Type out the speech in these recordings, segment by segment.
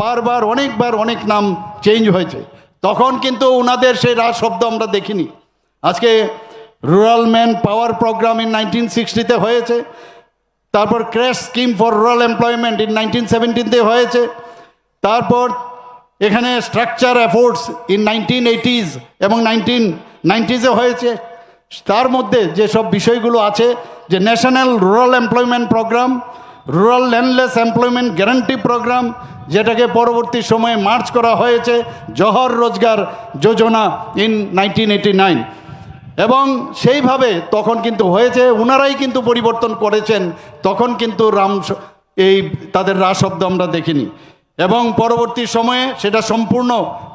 বারবার অনেকবার অনেক নাম চেঞ্জ হয়েছে, তখন কিন্তু ওনাদের সেই রাজ শব্দ আমরা দেখিনি। আজকে rural man power programme in 1960-তে হয়েছে, তারপর crash scheme for rural employment in 1917-তে হয়েছে, তারপর এখানে স্ট্রাকচার এফোর্টস ইন 1980s এবং 1990s-এ হয়েছে। তার মধ্যে যেসব বিষয়গুলো আছে, যে national rural employment program, rural landless employment guarantee program, যেটাকে পরবর্তী সময়ে মার্চ করা হয়েছে জহর রোজগার যোজনা ইন 1989, এবং সেইভাবে তখন কিন্তু হয়েছে, ওনারাই কিন্তু পরিবর্তন করেছেন, তখন কিন্তু এই তাদের রা শব্দ আমরা দেখিনি। এবং পরবর্তী সময়ে সেটা সম্পূর্ণ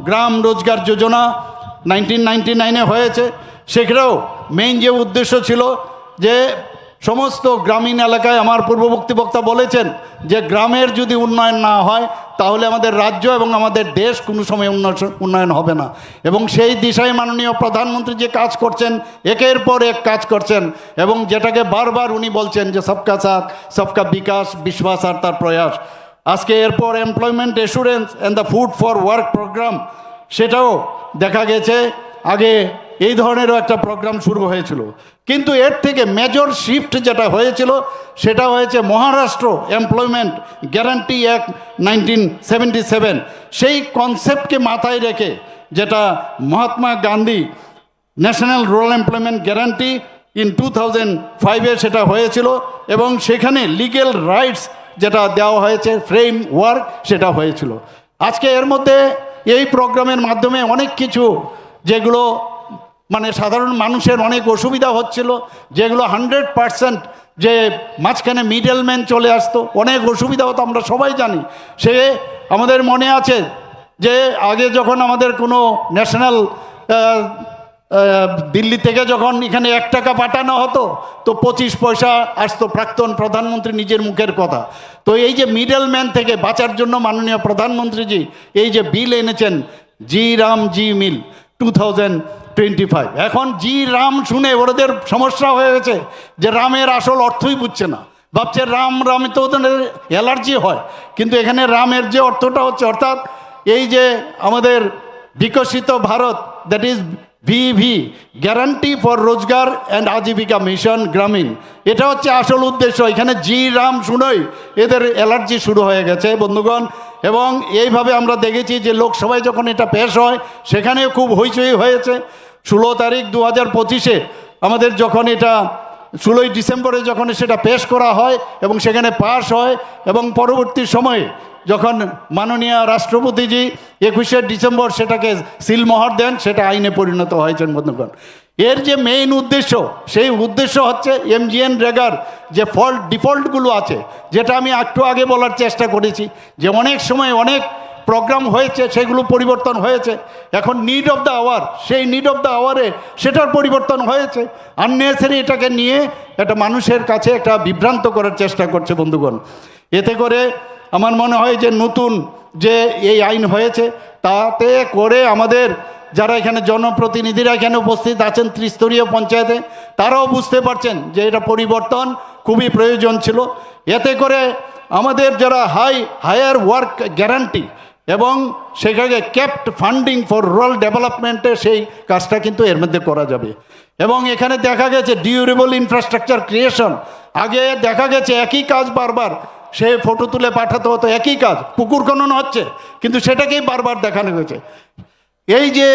গ্রাম রোজগার যোজনা 1999-এ হয়েছে। সেখানেও মেইন যে উদ্দেশ্য ছিল যে সমস্ত গ্রামীণ এলাকায়, আমার পূর্ববর্তী বক্তা বলেছেন যে গ্রামের যদি উন্নয়ন না হয় তাহলে আমাদের রাজ্য এবং আমাদের দেশ কোনো সময় উন্নয়ন হবে না। এবং সেই দিশায় মাননীয় প্রধানমন্ত্রী যে কাজ করছেন, একের পর এক কাজ করছেন, এবং যেটাকে বারবার উনি বলছেন যে সবকা সাথ সবকা বিকাশ, বিশ্বাস আর তার প্রয়াস। আজকে এরপর employment assurance and the food for work program, সেটাও দেখা গেছে আগে এই ধরনেরও একটা প্রোগ্রাম শুরু হয়েছিল, কিন্তু এর থেকে মেজর শিফট যেটা হয়েছিল সেটা হয়েছে মহারাষ্ট্র এমপ্লয়মেন্ট গ্যারান্টি অ্যাক্ট 1977। সেই কনসেপ্টকে মাথায় রেখে, যেটা Mahatma Gandhi national rural employment guarantee in 2005-এ সেটা হয়েছিল, এবং সেখানে লিগ্যাল রাইটস যেটা দেওয়া হয়েছে, ফ্রেম ওয়ার্ক, সেটা হয়েছিল। আজকে এর মধ্যে এই প্রোগ্রামের মাধ্যমে অনেক কিছু, যেগুলো মানে সাধারণ মানুষের অনেক অসুবিধা হচ্ছিল, যেগুলো 100% যে মাঝখানে মিডলম্যান চলে আসতো, অনেক অসুবিধা হতো, আমরা সবাই জানি। সে আমাদের মনে আছে যে আগে যখন আমাদের কোনো ন্যাশনাল দিল্লি থেকে যখন এখানে 1 টাকা পাঠানো হতো তো 25 পয়সা আসতো, প্রাক্তন প্রধানমন্ত্রী নিজের মুখের কথা। তো এই যে মিডলম্যান থেকে বাঁচার জন্য মাননীয় প্রধানমন্ত্রীজি এই যে বিল এনেছেন, জি রাম জি মিল 2025, এখন জি রাম শুনে ওদের সমস্যা হয়ে গেছে, যে রামের আসল অর্থই বুঝছে না, ভাবছে রাম রামে তো ওদের অ্যালার্জি হয়, কিন্তু এখানে রামের যে অর্থটা হচ্ছে, অর্থাৎ এই যে আমাদের Viksit Bharat, that is VB, guarantee for Rozgar and Ajeevika mission Gramin, এটা হচ্ছে আসল উদ্দেশ্য। এখানে জি রাম শুনেই এদের অ্যালার্জি শুরু হয়ে গেছে বন্ধুগণ। এবং এইভাবে আমরা দেখেছি যে লোকসভায় যখন এটা পেশ হয় সেখানেও খুব হইচই হয়েছে। 16 তারিখ 2025-এ আমাদের যখন এটা 16ই ডিসেম্বরে যখন সেটা পেশ করা হয় এবং সেখানে পাশ হয়, এবং পরবর্তী সময়ে যখন মাননীয় রাষ্ট্রপতিজি 21শে ডিসেম্বর সেটাকে সিলমোহর দেন, সেটা আইনে পরিণত হয়েছেন বন্ধুগণ। এর যে মেইন উদ্দেশ্য, সেই উদ্দেশ্য হচ্ছে MGNREGAর যে ডিফল্টগুলো আছে, যেটা আমি একটু আগে বলার চেষ্টা করেছি, যে অনেক সময় অনেক প্রোগ্রাম হয়েছে, সেগুলো পরিবর্তন হয়েছে। এখন নিড অফ দ্য আওয়ার, সেই নিড অফ দ্য আওয়ারে সেটার পরিবর্তন হয়েছে। আননেসারি এটাকে নিয়ে একটা মানুষের কাছে একটা বিভ্রান্ত করার চেষ্টা করছে বন্ধুগণ। এতে করে আমার মনে হয় যে নতুন যে এই আইন হয়েছে, তাতে করে আমাদের যারা এখানে জনপ্রতিনিধিরা এখানে উপস্থিত আছেন ত্রিস্তরীয় পঞ্চায়েতে, তারাও বুঝতে পারছেন যে এটা পরিবর্তন খুবই প্রয়োজন ছিল। এতে করে আমাদের যারা হায়ার ওয়ার্ক গ্যারান্টি এবং সেখানে ক্যাপ্ট ফান্ডিং ফর রুরাল ডেভেলপমেন্টে, সেই কাজটা কিন্তু এর মধ্যে করা যাবে। এবং এখানে দেখা গেছে ডিউরেবল ইনফ্রাস্ট্রাকচার ক্রিয়েশন, আগে দেখা গেছে একই কাজ বারবার, সে ফটো তুলে পাঠাতে হতো, একই কাজ, পুকুর খনন হচ্ছে, কিন্তু সেটাকেই বারবার দেখানো হয়েছে। এই যে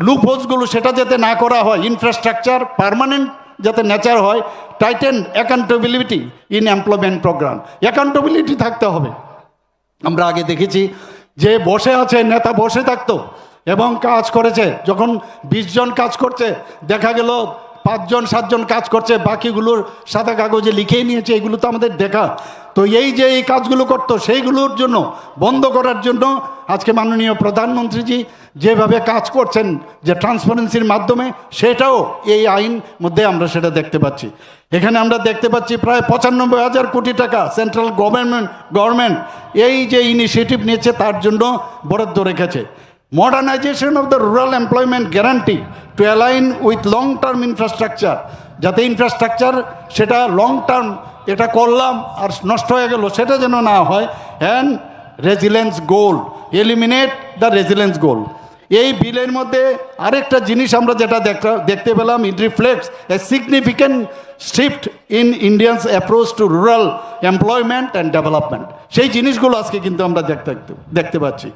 লুপহোলসগুলো সেটা যাতে না করা হয়, ইনফ্রাস্ট্রাকচার পার্মানেন্ট যাতে নেচার হয়, tighten accountability in employment program, accountability থাকতে হবে। আমরা আগে দেখেছি যে বসে আছে নেতা, বসে থাকতো এবং কাজ করেছে, যখন 20 জন কাজ করছে দেখা গেল 5 জন 7 জন কাজ করছে, বাকিগুলোর সাদা কাগজে লিখেই নিয়েছে, এগুলো তো আমাদের দেখা। তো এই যে এই কাজগুলো করতো, সেইগুলোর জন্য বন্ধ করার জন্য আজকে মাননীয় প্রধানমন্ত্রীজি যেভাবে কাজ করছেন, যে ট্রান্সপারেন্সির মাধ্যমে, সেটাও এই আইন মধ্যে আমরা সেটা দেখতে পাচ্ছি। এখানে আমরা দেখতে পাচ্ছি প্রায় 95,000 কোটি টাকা সেন্ট্রাল গভর্নমেন্ট এই যে ইনিশিয়েটিভ নিয়েছে তার জন্য বরাদ্দ রেখেছে। Modernisation of the rural employment guarantee two align with long term infrastructure, যাতে ইনফ্রাস্ট্রাকচার সেটা লং টার্ম, এটা করলাম আর নষ্ট হয়ে গেল সেটা যেন না হয়। And resilience goal, eliminate the resilience goal. এই বিলের মধ্যে আরেকটা জিনিস আমরা যেটা দেখতে পেলাম, it reflects a significant shift in Indians approach to rural employment and development. সেই জিনিসগুলো আজকে কিন্তু আমরা দেখতে পাচ্ছি।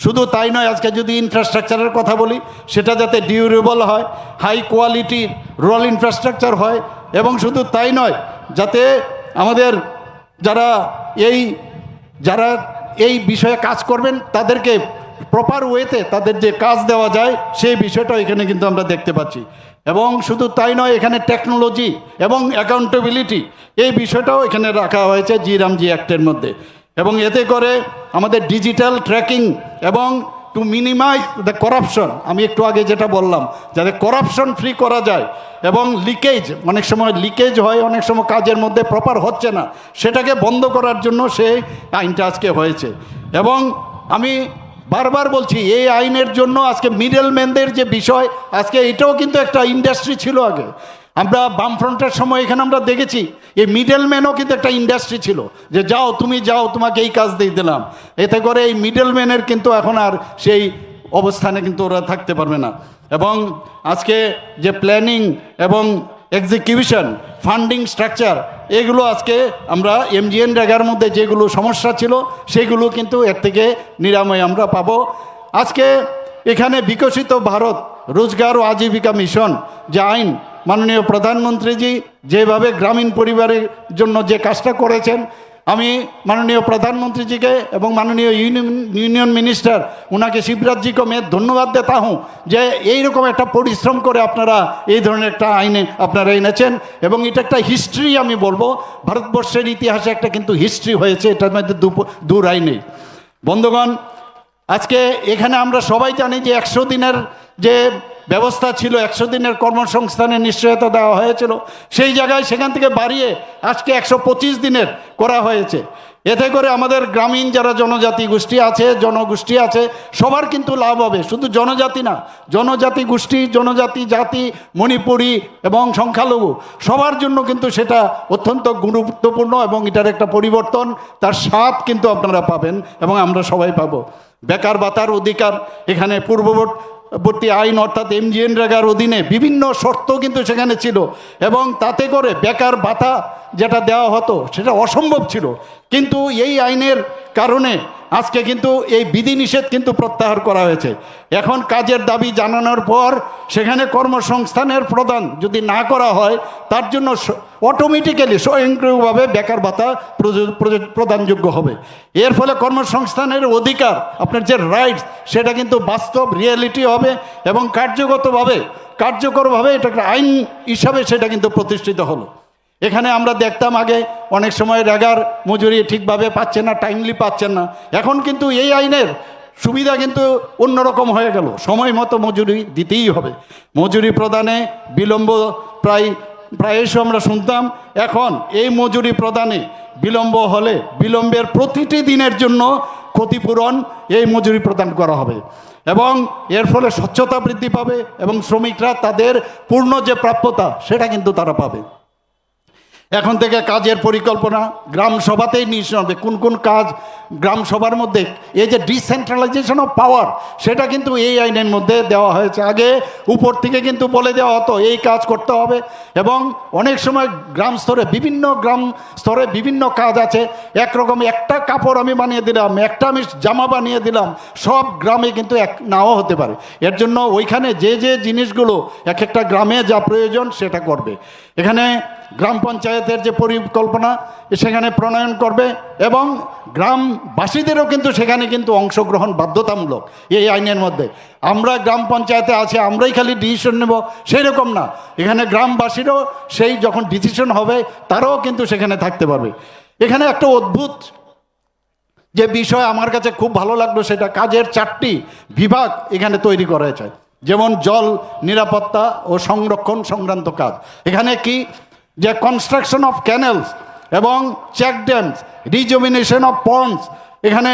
শুধু তাই নয়, আজকে যদি ইনফ্রাস্ট্রাকচারের কথা বলি, সেটা যাতে ডিউরেবল হয়, হাই কোয়ালিটি রুরাল ইনফ্রাস্ট্রাকচার হয়, এবং শুধু তাই নয়, যাতে আমাদের যারা এই বিষয়ে কাজ করবেন তাদেরকে প্রপার ওয়েতে তাদের যে কাজ দেওয়া যায় সেই বিষয়টা এখানে কিন্তু আমরা দেখতে পাচ্ছি। এবং শুধু তাই নয়, এখানে টেকনোলজি এবং অ্যাকাউন্টেবিলিটি এই বিষয়টাও এখানে রাখা হয়েছে জি অ্যাক্টের মধ্যে। এবং এতে করে আমাদের ডিজিটাল ট্র্যাকিং এবং টু মিনিমাইজ দ্য করাপশন, আমি একটু আগে যেটা বললাম, যাতে করাপশন ফ্রি করা যায় এবং লিকেজ, অনেক সময় লিকেজ হয়, অনেক সময় কাজের মধ্যে প্রপার হচ্ছে না, সেটাকে বন্ধ করার জন্য সেই আইনটা আজকে হয়েছে। এবং আমি বারবার বলছি, এই আইনের জন্য আজকে মিডলম্যানদের যে বিষয়, আজকে এটাও কিন্তু একটা ইন্ডাস্ট্রি ছিল আগে। আমরা বামফ্রন্টের সময় এখানে আমরা দেখেছি এই মিডলম্যানও কিন্তু একটা ইন্ডাস্ট্রি ছিল, যে যাও তুমি যাও, তোমাকে এই কাজ দিয়ে দিলাম। এতে করে এই মিডলম্যানের কিন্তু এখন আর সেই অবস্থানে কিন্তু ওরা থাকতে পারবে না। এবং আজকে যে প্ল্যানিং এবং এক্সিকিউশন, ফান্ডিং স্ট্রাকচার, এগুলো আজকে আমরা MGNREGAর মধ্যে যেগুলো সমস্যা ছিল সেগুলো কিন্তু এর থেকে নিরাময় আমরা পাবো। আজকে এখানে বিকশিত ভারত রোজগার ও আজীবিকা মিশন যে আইন, মাননীয় প্রধানমন্ত্রীজি যেভাবে গ্রামীণ পরিবারের জন্য যে কাজটা করেছেন, আমি মাননীয় প্রধানমন্ত্রীজিকে এবং মাননীয় यूनियन मिनिस्टर उनके शिवराज जी को मैं धन्यवाद देता हूँ যে এইরকম একটা পরিশ্রম করে আপনারা এই ধরনের একটা আইনে আপনারা এনেছেন। এবং এটা একটা হিস্ট্রি, আমি বলবো ভারতবর্ষের ইতিহাসে একটা কিন্তু হিস্ট্রি হয়েছে, এটার মধ্যে দু রায় নেই। বন্ধুগণ, আজকে এখানে আমরা সবাই জানি যে 100 দিনের যে ব্যবস্থা ছিল, 100 দিনের কর্মসংস্থানের নিশ্চয়তা দেওয়া হয়েছিল, সেই জায়গায় সেখান থেকে বাড়িয়ে আজকে 125 দিনের করা হয়েছে। এতে করে আমাদের গ্রামীণ যারা জনজাতি গোষ্ঠী আছে, জনগোষ্ঠী আছে, সবার কিন্তু লাভ হবে। শুধু জনজাতি না, জনজাতি গোষ্ঠী, জনজাতি জাতি, মণিপুরী এবং সংখ্যালঘু সবার জন্য কিন্তু সেটা অত্যন্ত গুরুত্বপূর্ণ। এবং এটার একটা পরিবর্তন, তার স্বাদ কিন্তু আপনারা পাবেন এবং আমরা সবাই পাবো। বেকার ভাতার অধিকার, এখানে পূর্ববর্তী আইন অর্থাৎ MGNREGAর অধীনে বিভিন্ন শর্ত কিন্তু সেখানে ছিল, এবং তাতে করে বেকার ভাতা যেটা দেওয়া হতো সেটা অসম্ভব ছিল। কিন্তু এই আইনের কারণে আজকে কিন্তু এই বিধিনিষেধ কিন্তু প্রত্যাহার করা হয়েছে। এখন কাজের দাবি জানানোর পর সেখানে কর্মসংস্থানের প্রদান যদি না করা হয়, তার জন্য অটোমেটিক্যালি স্বয়ংক্রিয়ভাবে বেকার ভাতা প্রদানযোগ্য হবে। এর ফলে কর্মসংস্থানের অধিকার, আপনার যে রাইটস, সেটা কিন্তু বাস্তব রিয়েলিটি হবে এবং কার্যকরভাবে এটা একটা আইন হিসাবে সেটা কিন্তু প্রতিষ্ঠিত হলো। এখানে আমরা দেখতাম আগে অনেক সময় রেগার মজুরি ঠিকভাবে পাচ্ছেন না, টাইমলি পাচ্ছেন না। এখন কিন্তু এই আইনের সুবিধা কিন্তু অন্যরকম হয়ে গেল, সময় মতো মজুরি দিতেই হবে। মজুরি প্রদানে বিলম্ব প্রায়শই আমরা শুনতাম, এখন এই মজুরি প্রদানে বিলম্ব হলে বিলম্বের প্রতিটি দিনের জন্য ক্ষতিপূরণ এই মজুরি প্রদান করা হবে। এবং এর ফলে স্বচ্ছতা বৃদ্ধি পাবে এবং শ্রমিকরা তাদের পূর্ণ যে প্রাপ্যতা সেটা কিন্তু তারা পাবে। এখন থেকে কাজের পরিকল্পনা গ্রাম সভাতেই নিয়ে হবে, কোন কোন কাজ গ্রাম সভার মধ্যে, এই যে ডিসেন্ট্রালাইজেশন অফ পাওয়ার, সেটা কিন্তু এই আইনের মধ্যে দেওয়া হয়েছে। আগে উপর থেকে কিন্তু বলে দেওয়া হতো এই কাজ করতে হবে, এবং অনেক সময় গ্রাম স্তরে বিভিন্ন কাজ আছে। একরকম একটা কাপড় আমি বানিয়ে দিলাম, একটা আমি জামা বানিয়ে দিলাম, সব গ্রামে কিন্তু এক নাও হতে পারে। এর জন্য ওইখানে যে জিনিসগুলো এক একটা গ্রামে যা প্রয়োজন সেটা করবে। এখানে গ্রাম পঞ্চায়েতের যে পরিকল্পনা সেখানে প্রণয়ন করবে, এবং গ্রামবাসীদেরও কিন্তু সেখানে কিন্তু অংশগ্রহণ বাধ্যতামূলক এই আইনের মধ্যে। আমরা গ্রাম পঞ্চায়েতে আছে, আমরাই খালি ডিসিশন নেব সেই রকম না, এখানে গ্রামবাসীরও সেই যখন ডিসিশন হবে তারাও কিন্তু সেখানে থাকতে পারবে। এখানে একটা অদ্ভুত যে বিষয় আমার কাছে খুব ভালো লাগলো, সেটা কাজের 4টি বিভাগ এখানে তৈরি করা হয়েছে। যেমন জল নিরাপত্তা ও সংরক্ষণ সংক্রান্ত কাজ, এখানে কি যে কনস্ট্রাকশন অফ ক্যানেলস এবং চেক ড্যামস, রিজুমিনেশন অফ পন্ডস, এখানে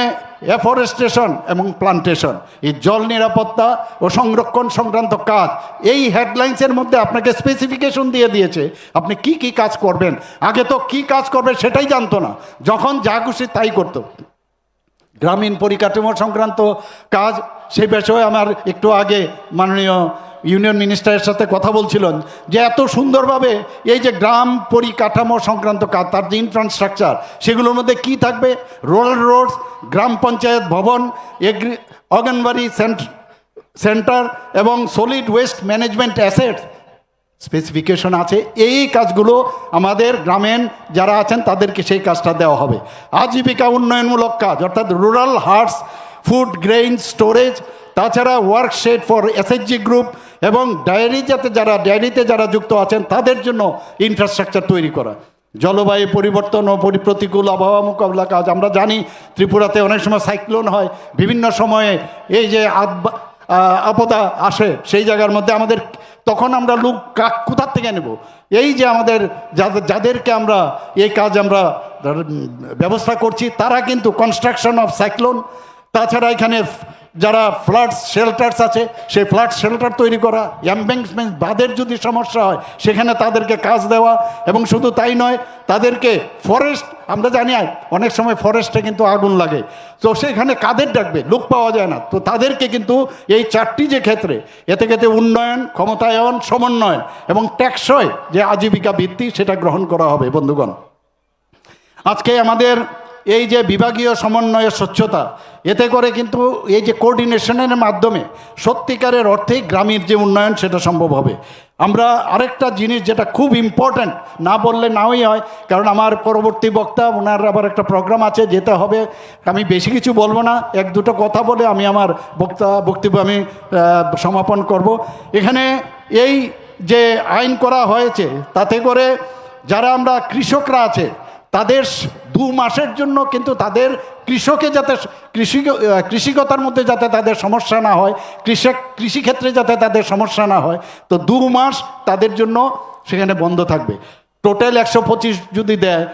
এফরেস্টেশন এবং প্লান্টেশন, এই জল নিরাপত্তা ও সংরক্ষণ সংক্রান্ত কাজ। এই হেডলাইন্সের মধ্যে আপনাকে স্পেসিফিকেশন দিয়ে দিয়েছে আপনি কি কি কাজ করবেন। আগে তো কি কাজ করবে সেটাই জানতো না, যখন যা খুশি তাই করতো। গ্রামীণ পরিকাঠামো সংক্রান্ত কাজ, সেই বিষয়ে আমার একটু আগে মাননীয় ইউনিয়ন মিনিস্টারের সাথে কথা বলছিলেন যে এত সুন্দরভাবে এই যে গ্রাম পরিকাঠামো সংক্রান্ত কাজ, তার যে ইনফ্রাস্ট্রাকচার, সেগুলোর মধ্যে কি থাকবে? রোড রোডস, গ্রাম পঞ্চায়েত ভবন, অঙ্গনবাড়ি সেন্টার এবং solid waste management assets specification আছে। এই কাজগুলো আমাদের গ্রামীণ যারা আছেন তাদেরকে সেই কাজটা দেওয়া হবে। আজীবিকা উন্নয়নমূলক কাজ অর্থাৎ rural haats, food grain storage, তাছাড়া ওয়ার্কশেড ফর এসএইচজি গ্রুপ এবং ডায়েরিতে যারা যুক্ত আছেন তাদের জন্য ইনফ্রাস্ট্রাকচার তৈরি করা। জলবায়ু পরিবর্তন ও প্রতিকূল আবহাওয়া মোকাবিলা কাজ, আমরা জানি ত্রিপুরাতে অনেক সময় সাইক্লোন হয়, বিভিন্ন সময়ে এই যে আপদা আসে, সেই জায়গার মধ্যে আমাদের তখন আমরা লোক কোথার থেকে নেব? এই যে আমাদের যাদেরকে আমরা এই কাজ আমরা ব্যবস্থা করছি তারা কিন্তু কনস্ট্রাকশন অফ সাইক্লোন, তাছাড়া এখানে যারা ফ্লাড শেল্টার্স আছে সেই ফ্লাড শেল্টার তৈরি করা, এমব্যাঙ্কমেন্ট বাঁধের যদি সমস্যা হয় সেখানে তাদেরকে কাজ দেওয়া, এবং শুধু তাই নয় তাদেরকে ফরেস্ট, আমরা জানি অনেক সময় ফরেস্টে কিন্তু আগুন লাগে, তো সেখানে কাদের ডাকবে? লোক পাওয়া যায় না, তো তাদেরকে কিন্তু এই চারটি যে ক্ষেত্রে এতে উন্নয়ন, ক্ষমতায়ন, সমন্বয়ন এবং টেকসই যে আজীবিকা ভিত্তি সেটা গ্রহণ করা হবে। বন্ধুগণ, আজকে আমাদের এই যে বিভাগীয় সমন্বয়ের স্বচ্ছতা, এতে করে কিন্তু এই যে কোঅর্ডিনেশনের মাধ্যমে সত্যিকারের অর্থেই গ্রামের যে উন্নয়ন সেটা সম্ভব হবে। আমরা আরেকটা জিনিস যেটা খুব ইম্পর্ট্যান্ট, না বললে নাওই হয়, কারণ আমার পরবর্তী বক্তা ওনার আবার একটা প্রোগ্রাম আছে, যেতে হবে। আমি বেশি কিছু বলবো না, এক দুটো কথা বলে আমি আমার বক্তব্য আমি সমাপন করব। এখানে এই যে আইন করা হয়েছে তাতে করে যারা আমরা কৃষকরা আছে তাদের 2 মাসের জন্য কিন্তু তাদের কৃষকে যাতে কৃষিকতার মধ্যে যাতে তাদের সমস্যা না হয়, কৃষিক্ষেত্রে যাতে তাদের সমস্যা না হয়, তো 2 মাস তাদের জন্য সেখানে বন্ধ থাকবে। টোটাল 125 যদি দেয়,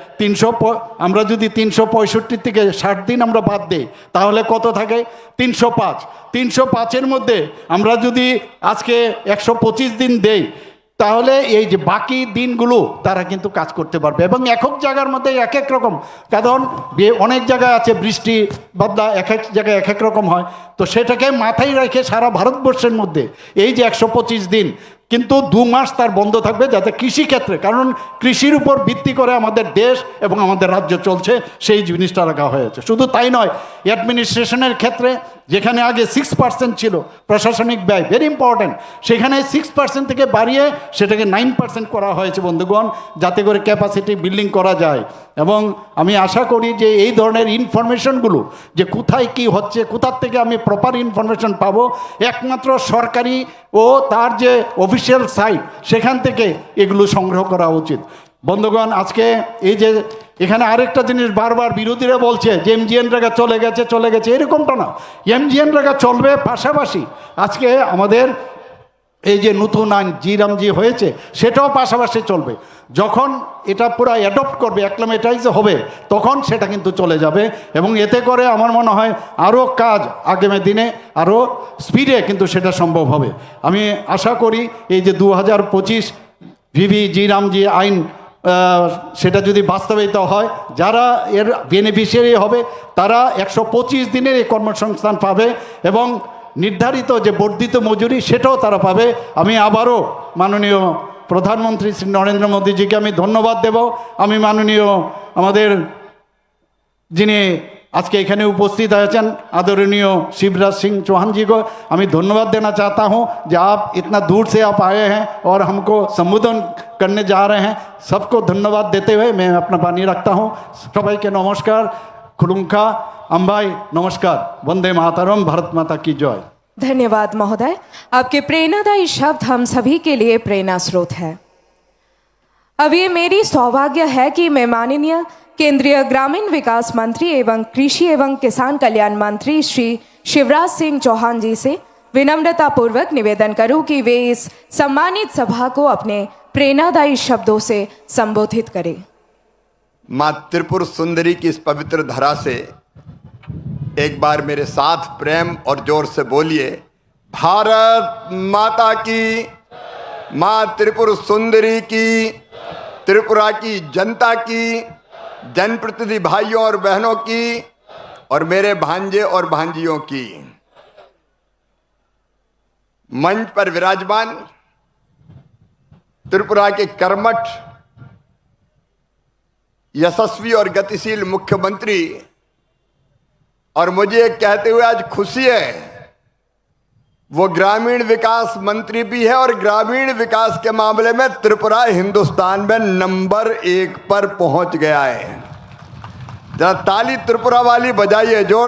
আমরা যদি 365 থেকে 60 দিন আমরা বাদ দিই তাহলে কত থাকে? 305। 305-এর মধ্যে আমরা যদি আজকে 125 দিন দেই তাহলে এই যে বাকি দিনগুলো তারা কিন্তু কাজ করতে পারবে, এবং একক জায়গার মধ্যে এক এক রকম, কারণ অনেক জায়গায় আছে বৃষ্টি বাদলা, এক এক জায়গায় এক এক রকম হয়, তো সেটাকে মাথায় রেখে সারা ভারতবর্ষের মধ্যে এই যে 125 দিন কিন্তু 2 মাস তার বন্ধ থাকবে, যাতে কৃষিক্ষেত্রে, কারণ কৃষির উপর ভিত্তি করে আমাদের দেশ এবং আমাদের রাজ্য চলছে, সেই জিনিসটা রাখা হয়েছে। শুধু তাই নয়, অ্যাডমিনিস্ট্রেশনের ক্ষেত্রে যেখানে আগে 6% ছিল প্রশাসনিক ব্যয়, ভেরি ইম্পর্ট্যান্ট, সেখানে 6% থেকে বাড়িয়ে সেটাকে 9% করা হয়েছে বন্ধুগণ, যাতে করে ক্যাপাসিটি বিল্ডিং করা যায়। এবং আমি আশা করি যে এই ধরনের ইনফরমেশনগুলো যে কোথায় কি হচ্ছে, কোথার থেকে আমি প্রপার ইনফরমেশন পাবো, একমাত্র সরকারি ও তার যে অফিসিয়াল সাইট সেখান থেকে এগুলো সংগ্রহ করা উচিত। বন্ধুগণ, আজকে এই যে এখানে আরেকটা জিনিস বারবার বিরোধীরা বলছে যে এমজিএনরেগা চলে গেছে, এরকমটা না, এমজিএনরেগা চলবে, পাশাপাশি আজকে আমাদের এই যে নতুন আইন জিরামজি হয়েছে সেটাও পাশাপাশি চলবে। যখন এটা পুরো অ্যাডপ্ট করবে, অ্যাক্লামেটাইজ হবে, তখন সেটা কিন্তু চলে যাবে, এবং এতে করে আমার মনে হয় আরও কাজ আগামী দিনে আরও স্পিডে কিন্তু সেটা সম্ভব হবে। আমি আশা করি এই যে 2025 ভিভি জিরামজি আইন সেটা যদি বাস্তবায়িত হয়, যারা এর বেনিফিশিয়ারি হবে তারা 125 দিনের এই কর্মসংস্থান পাবে, এবং নির্ধারিত যে বর্ধিত মজুরি সেটাও তারা পাবে। আমি আবারও মাননীয় প্রধানমন্ত্রী শ্রী নরেন্দ্র মোদীজিকে আমি ধন্যবাদ দেব। আমি মাননীয় আমাদের যিনি আজকে এখানে उपस्थित আছেন आदरणीय शिवराज सिंह चौहान जी को আমি ধন্যবাদ देना चाहता हूं कि आप इतना दूर से आप आए हैं और हमको संबोधन करने जा रहे हैं। सबको धन्यवाद देते हुए मैं अपना वाणी रखता हूं। সবাইকে নমস্কার, খুলুঙ্কা अम्बाई नमस्कार, वंदे मातरम, भारत माता की जय। धन्यवाद महोदय, आपके प्रेरणादायी शब्द हम सभी के लिए प्रेरणा स्रोत है। अब ये मेरी सौभाग्य है कि मैं माननीय केंद्रीय ग्रामीण विकास मंत्री एवं कृषि एवं किसान कल्याण मंत्री श्री शिवराज सिंह चौहान जी से विनम्रता पूर्वक निवेदन करूं कि वे इस सम्मानित सभा को अपने प्रेरणादायी शब्दों से संबोधित करें। माँ त्रिपुर सुंदरी की इस पवित्र धरा से एक बार मेरे साथ प्रेम और जोर से बोलिए, भारत माता की, माँ त्रिपुर सुंदरी की, त्रिपुरा की जनता की, जनप्रतिनिधि भाइयों और बहनों की, और मेरे भांजे और भांजियों की मंच पर विराजमान त्रिपुरा के कर्मठ, यशस्वी और गतिशील मुख्यमंत्री, और मुझे एक कहते हुए आज खुशी है, वो ग्रामीण विकास मंत्री भी है और ग्रामीण विकास के मामले में त्रिपुरा हिंदुस्तान में नंबर 1 पर पहुंच गया है। जरा ताली त्रिपुरा वाली बजाइए जोर।